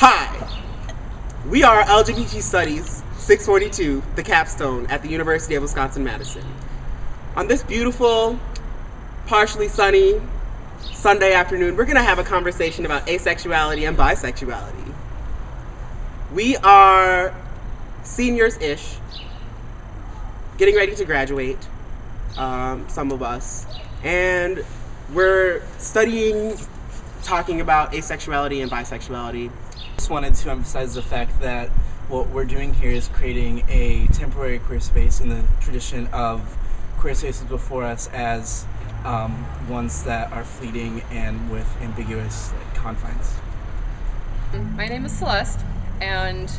Hi, we are LGBT Studies 642, the capstone at the University of Wisconsin-Madison. On this beautiful, partially sunny Sunday afternoon, we're going to have a conversation about asexuality and bisexuality. We are seniors-ish, getting ready to graduate, some of us, and we're talking about asexuality and bisexuality. Just wanted to emphasize the fact that what we're doing here is creating a temporary queer space in the tradition of queer spaces before us as ones that are fleeting and with ambiguous confines. My name is Celeste, and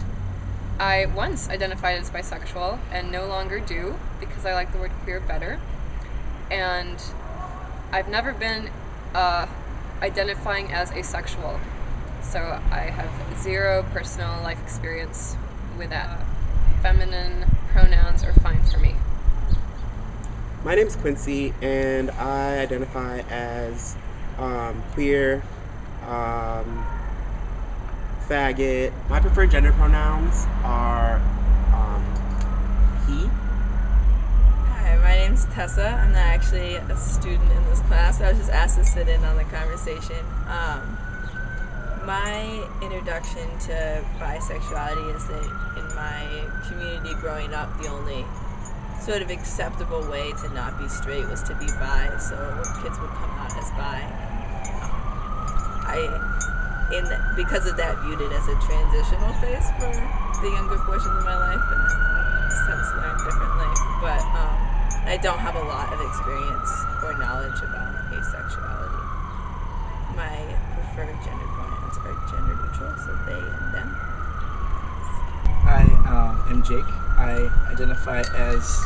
I once identified as bisexual and no longer do because I like the word queer better. And I've never been identifying as asexual, so I have zero personal life experience with that. Feminine pronouns are fine for me. My name is Quincy, and I identify as queer, faggot. My preferred gender pronouns are he. Hi, my name's Tessa. I'm not actually a student in this class. I was just asked to sit in on the conversation. My introduction to bisexuality is that in my community growing up, the only sort of acceptable way to not be straight was to be bi, so kids would come out as bi. Because of that, viewed it as a transitional phase for the younger portions of my life, and since learned differently. But I don't have a lot of experience or knowledge about asexuality. My preferred gender pronouns are gender neutral, so they and them. I am Jake. I identify as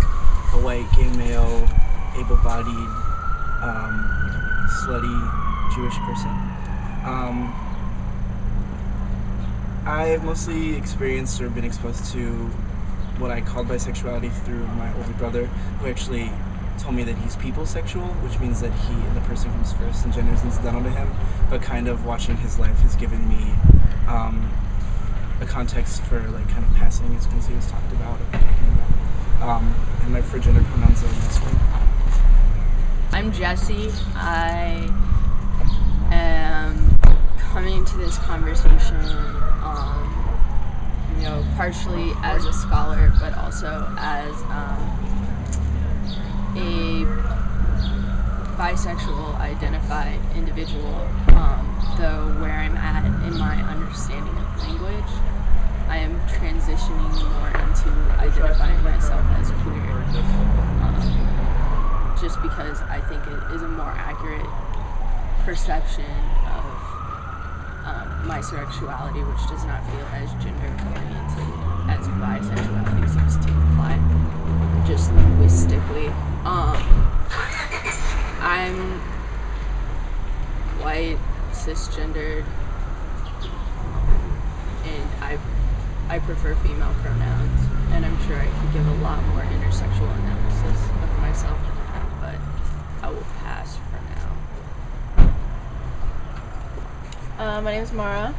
a white, gay male, able-bodied, slutty Jewish person. I've mostly experienced or been exposed to what I called bisexuality through my older brother, who actually told me that he's people sexual, which means that the person comes first and gender is incidental to him, but kind of watching his life has given me a context for like kind of passing, as Quincy was talking about. And my preferred gender pronouns are masculine. I'm Jessie. I am coming to this conversation, partially as a scholar, but also as a bisexual identified individual, though where I'm at in my understanding of language, I am transitioning more into identifying myself as queer, just because I think it is a more accurate perception of my sexuality, which does not feel as gender oriented as bisexuality seems to imply, just linguistically. I'm white, cisgendered, and I prefer female pronouns, and I'm sure I could give a lot more intersexual analysis of myself than that, but I will pass for now. My name is Mara.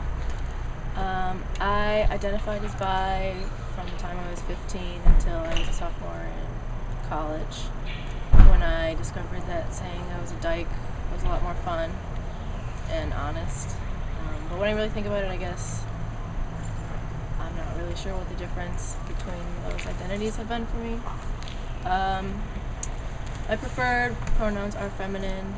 I identified as bi from the time I was 15 until I was a sophomore in college, when I discovered that saying I was a dyke was a lot more fun and honest. But when I really think about it, I guess I'm not really sure what the difference between those identities have been for me. My preferred pronouns are feminine